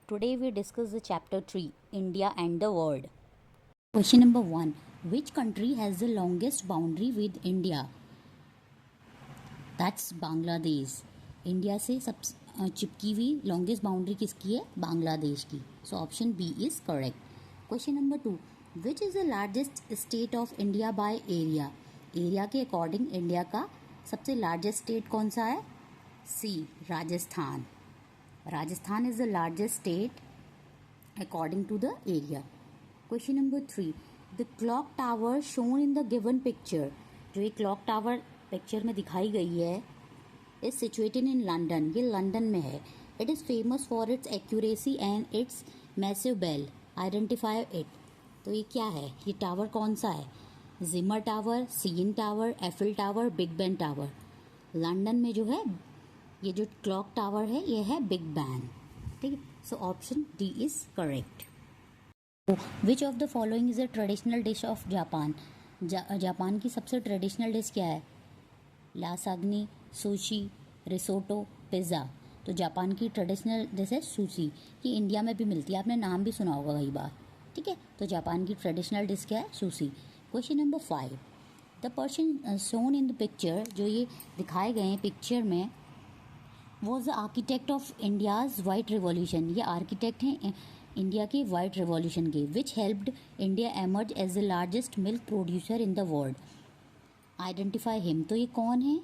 Today we discuss the chapter 3, India and the world. Question number 1. Which country has the longest boundary with India? That's Bangladesh. India से सब चिपकी हुई longest boundary किसकी है? बांग्लादेश की. So option B is correct. Question number 2. Which is the largest state of India by area? Area के according India का सबसे लार्जेस्ट स्टेट कौन सा है? C, Rajasthan. Rajasthan is the largest state according to the area. Question number 3. The clock tower shown in the given picture, जो ये clock tower picture में दिखाई गई है, is situated in London. ये लंदन में है. It is famous for its accuracy and its massive bell. Identify it. तो ये क्या है? ये टावर कौन सा है? Zimmer tower, CN tower, Eiffel tower, Big Ben tower. London में जो है ये जो क्लॉक टावर है ये है बिग बैन. ठीक है. So option D is correct. Which of the following is a traditional dish of Japan? Japan की सबसे ट्रेडिशनल डिश क्या है? लासाग्नी, सुशी, रिसोटो, पिज़्ज़ा. तो जापान की ट्रेडिशनल डिश है सुशी. ये इंडिया में भी मिलती है, आपने नाम भी सुना होगा कई बार. ठीक है. तो जापान की ट्रेडिशनल डिश क्या है? Sushi. Question number 5. The person shown in the picture, जो ये दिखाए गए हैं पिक्चर में, was the architect of India's white revolution. ये आर्किटेक्ट हैं इंडिया के वाइट रिवॉल्यूशन के. Which helped India emerge as the largest milk producer in the world. Identify him. तो ये कौन है?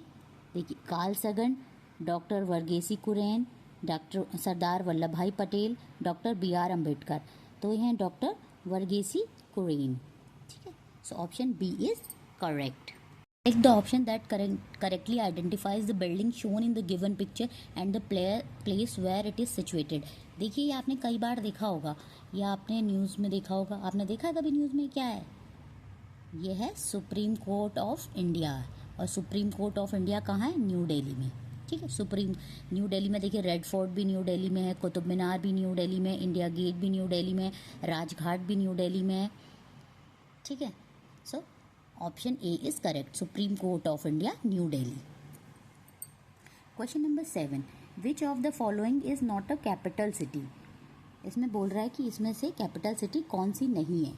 देखिए, Carl Sagan, doctor वर्गेसी Kurien, doctor Sardar Vallabh Bhai Patel, doctor B R Ambedkar. तो ये हैं डॉक्टर वर्गेसी कुरेन. ठीक है. So option B is correct. Select the option that correctly identifies the building shown in the given picture and the place where it is situated. देखिए, ये आपने कई बार देखा होगा या आपने न्यूज़ में देखा होगा. आपने देखा है कभी न्यूज़ में? क्या है ये? है सुप्रीम कोर्ट ऑफ इंडिया. और सुप्रीम कोर्ट ऑफ इंडिया कहाँ है? न्यू दिल्ली में. ठीक है. सुप्रीम न्यू दिल्ली में. देखिए, रेड फोर्ट भी न्यू दिल्ली में है, कुतुब मीनार भी न्यू दिल्ली में, इंडिया गेट भी न्यू दिल्ली में, राजघाट भी न्यू दिल्ली में है. ठीक है. So option A is correct. Supreme court of India, new Delhi. Question number 7. Which of the following is not a capital city? इसमें बोल रहा है कि इसमें से कैपिटल सिटी कौन सी नहीं है?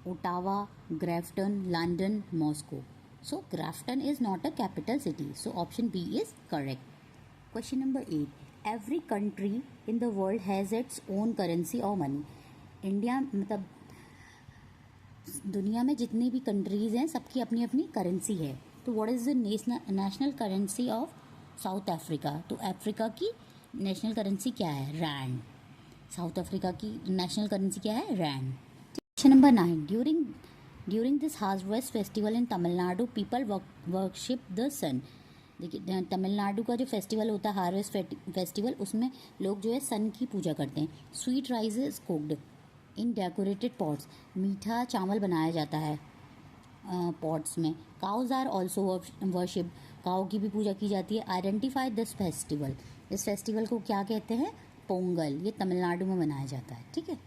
Ottawa, Grafton, London, Moscow. So Grafton is not a capital city. So option B is correct. Question number 8. Every country in the world has its own currency और मनी. इंडिया मतलब दुनिया में जितनी भी कंट्रीज़ हैं सबकी अपनी अपनी करेंसी है. तो what is the national currency of South Africa? तो अफ्रीका की नेशनल करेंसी क्या है? रैंड. साउथ अफ्रीका की नेशनल करेंसी क्या है? Rand. Question number 9. During this harvest festival in Tamil Nadu people worship the sun. देखिए, तमिलनाडु का जो फेस्टिवल होता है हार्वेस्ट फेस्टिवल, उसमें लोग जो है सन की पूजा करते हैं. Sweet rice is cooked in decorated pots. मीठा चावल बनाया जाता है पॉट्स में. Cows are also worship. Cow की भी पूजा की जाती है. Identify this festival. इस फेस्टिवल को क्या कहते हैं? पोंगल. ये तमिलनाडु में मनाया जाता है. ठीक है.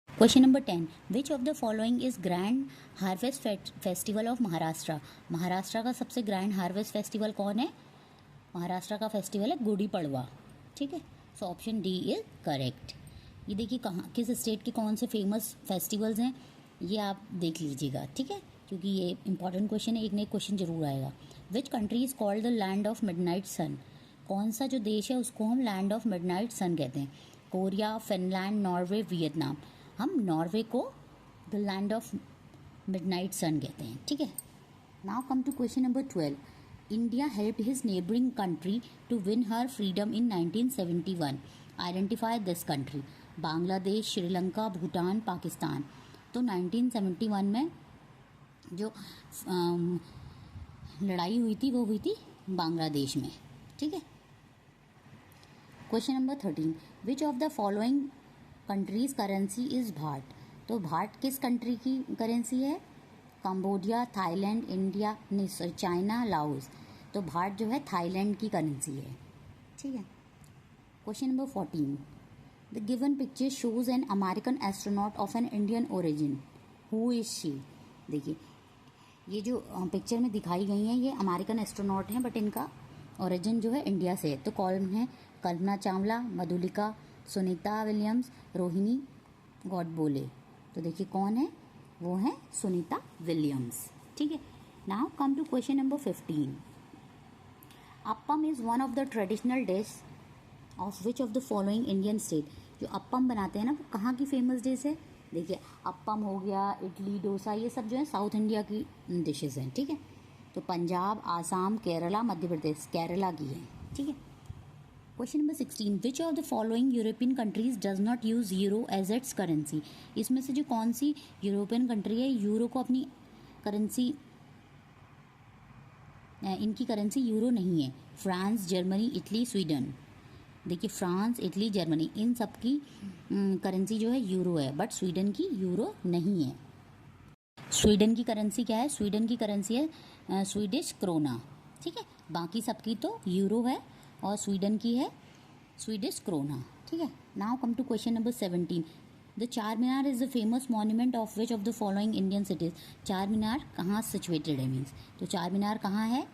Question number 10. Which of the following is grand harvest festival of Maharashtra? Maharashtra का सबसे ग्रैंड हार्वेस्ट फेस्टिवल कौन है? महाराष्ट्र का फेस्टिवल है गुड़ी पड़वा. ठीक है. So option D is correct. ये देखिए कहाँ किस स्टेट के कौन से फेमस फेस्टिवल्स हैं ये आप देख लीजिएगा. ठीक है. क्योंकि ये इंपॉर्टेंट क्वेश्चन है, एक ना एक क्वेश्चन जरूर आएगा. Which country is called the land of midnight sun? कौन सा जो देश है उसको हम लैंड ऑफ मिडनाइट सन कहते हैं? Korea, Finland, Norway, Vietnam. हम नॉर्वे को the land of midnight sun कहते हैं. ठीक है. Now come to question number 12. India helped his neighboring country to win her freedom in 1971. Identify this country. Bangladesh, Sri Lanka, Bhutan, Pakistan. तो 1971 में जो लड़ाई हुई थी वो हुई थी बांग्लादेश में. ठीक है. Question number 13. Which of the following countries currency is baht? तो भाट किस कंट्री की करेंसी है? Cambodia, Thailand, India, China, Laos. तो भाट जो है थाईलैंड की करेंसी है. ठीक है. Question number 14. The given picture shows an American astronaut of an Indian origin. Who is she? देखिए, ये जो पिक्चर में दिखाई गई हैं ये अमेरिकन एस्ट्रोनॉट हैं, बट इनका ओरिजिन जो है इंडिया से है. तो कौन है? कल्पना चावला, मधुलिका, सुनीता विलियम्स, रोहिणी गौडबोले। तो देखिए कौन है, वो है सुनीता विलियम्स। ठीक है, now come to question number 15। Appam is one of the traditional dish of which of the following Indian state. जो अप्पम बनाते हैं ना, वो कहाँ की फेमस डिश है? देखिए अप्पम हो गया, इडली, डोसा, ये सब जो है साउथ इंडिया की डिशेज हैं। ठीक है, तो पंजाब, आसाम, केरला, मध्य प्रदेश, केरला की है। ठीक है, question number 16। Which of the following European countries does not use euro as its currency. इसमें से जो कौन सी यूरोपियन कंट्री है यूरो को अपनी करेंसी, इनकी करेंसी यूरो नहीं है? France, Germany, Italy, Sweden. देखिए फ्रांस, इटली, जर्मनी, इन सब की करेंसी जो है यूरो है, बट स्वीडन की यूरो नहीं है। स्वीडन की करेंसी क्या है? स्वीडन की करेंसी है स्वीडिश क्रोना। ठीक है, बाकी सबकी तो यूरो है और स्वीडन की है स्वीडिश क्रोना। ठीक है, now come to question number 17। The Char Minar is the famous monument of which of the following Indian cities. Char Minar कहाँ सिचुएटेड है मीन्स, तो चार मीनार कहाँ है?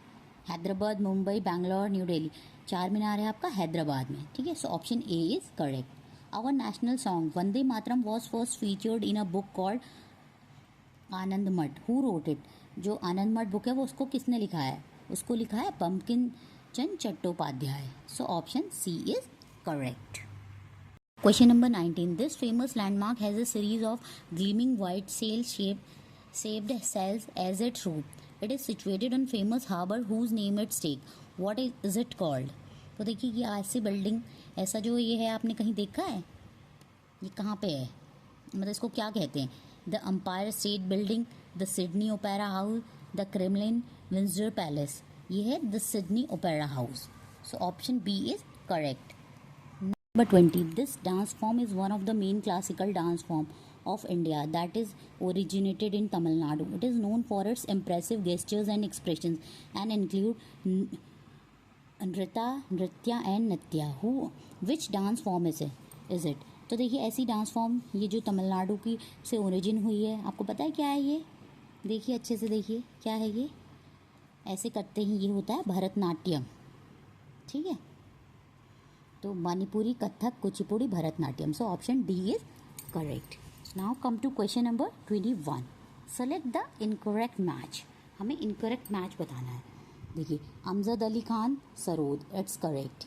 हैदराबाद, मुंबई, बैंगलोर, न्यू दिल्ली। चार मीनार है आपका हैदराबाद में। ठीक है, so option A is correct. Our national song Vande Mataram was first featured in a book called Anand Math. Who wrote it. जो आनंद मठ बुक है वो उसको किसने लिखा है? उसको लिखा है Bankim Chandra Chattopadhyay. So option C is correct. Question number 19। This famous landmark has a series of gleaming white sail shaped cells as its roof. It is situated on famous harbor whose name it take. What is it called? तो देखिए ये ऐसी building, ऐसा जो ये है आपने कहीं देखा है? ये कहाँ पे है, मतलब इसको क्या कहते हैं? The Empire State building, the Sydney Opera House, the Kremlin, Windsor Palace. ये है the Sydney Opera House. So option B is correct. Number 20. This dance form is one of the main classical dance form of India that is originated in Tamil Nadu. It is known for its impressive gestures and expressions and include nritya and natya. Which dance form is it? तो देखिए ऐसी dance form ये जो तमिलनाडु की से origin हुई है, आपको पता है क्या है ये? देखिए अच्छे से देखिए क्या है ये, ऐसे करते ही ये होता है भरतनाट्यम। ठीक है, तो Manipuri, Kathak, Kuchipudi, Bharatanatyam. So option D is correct. Now come to question number 21। Select the incorrect match. हमें इनकरेक्ट मैच बताना है। देखिए Amjad Ali Khan sarod, it's correct.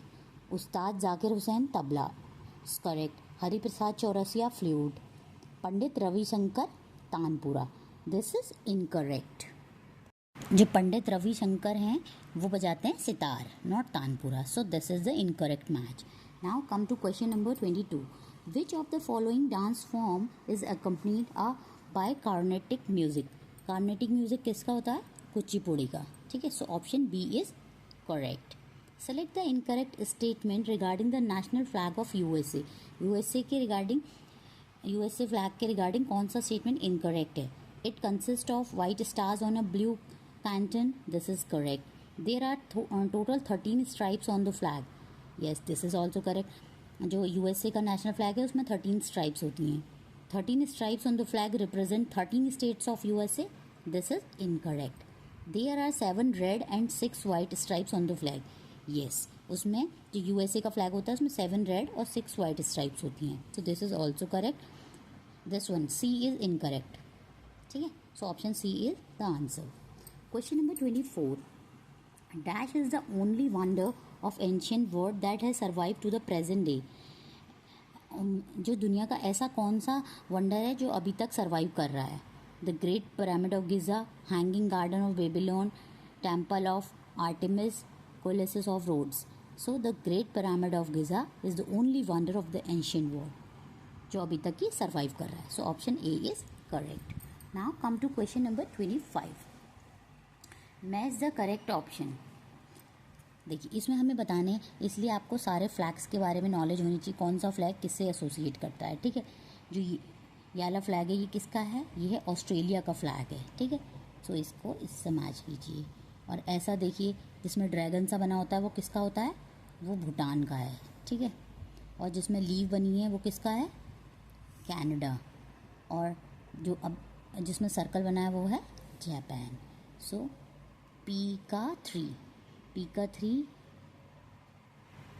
Ustad Zakir Hussain tabla, it's correct. Hariprasad Chaurasia flute, Pandit Ravishankar tanpura, this is incorrect. जो पंडित रविशंकर हैं वो बजाते हैं sitar, not tanpura. So this is the incorrect match. Now come to question number 22। Which of the following dance form is accompanied by Carnatic music. Carnatic music किसका होता है? कुचिपुड़ी का। ठीक है, so option B is correct. Select the incorrect statement regarding the national flag of USA. USA flag के regarding कौन सा statement incorrect है? It consist of white stars on a blue canton. This is correct. There are total 13 stripes on the flag. Yes, this is also correct. जो USA का national flag है उसमें 13 stripes होती हैं। 13 stripes on the flag represent 13 states of USA. This is incorrect. There are 7 red and 6 white stripes on the flag. Yes, उसमें जो USA का flag होता है उसमें 7 रेड और 6 वाइट स्ट्राइप्स होती हैं। So this is also correct. This one C is incorrect. ठीक है, so option C is the answer. Question number 24. Dash is the only wonder of ancient world that has survived to the present day. जो दुनिया का ऐसा कौन सा wonder है जो अभी तक सर्वाइव कर रहा है? The great pyramid of Giza, hanging garden of Babylon, temple of Artemis, colossus of Rhodes. So the great pyramid of Giza is the only wonder of the ancient world जो अभी तक ही सर्वाइव कर रहा है। So option A is correct. Now come to question number 25। Match the correct option. देखिए इसमें हमें बताने, इसलिए आपको सारे फ्लैग्स के बारे में नॉलेज होनी चाहिए, कौन सा फ्लैग किससे एसोसिएट करता है। ठीक है, जो ये वाला फ्लैग है ये किसका है? ये है ऑस्ट्रेलिया का फ्लैग है। ठीक है, सो इसको इससे मैच कीजिए। और ऐसा देखिए जिसमें ड्रैगन सा बना होता है वो किसका होता है? वो भूटान का है। ठीक है, और जिसमें लीव बनी है वो किसका है? कनाडा। और जो अब जिसमें सर्कल बना है वो है जापान। सो पी का 3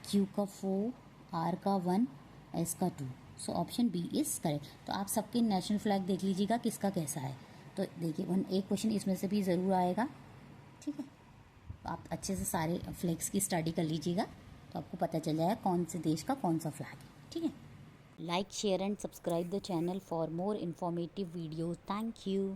क्यू का 4, आर का 1, एस का 2। So option B is correct. तो आप सबके नेशनल फ्लैग देख लीजिएगा किसका कैसा है। तो देखिए एक क्वेश्चन इसमें से भी ज़रूर आएगा, ठीक है। तो आप अच्छे से सारे फ्लैग्स की स्टडी कर लीजिएगा, तो आपको पता चल जाएगा कौन से देश का कौन सा फ्लैग है, ठीक है। Like, share and subscribe the channel for more informative videos. Thank you.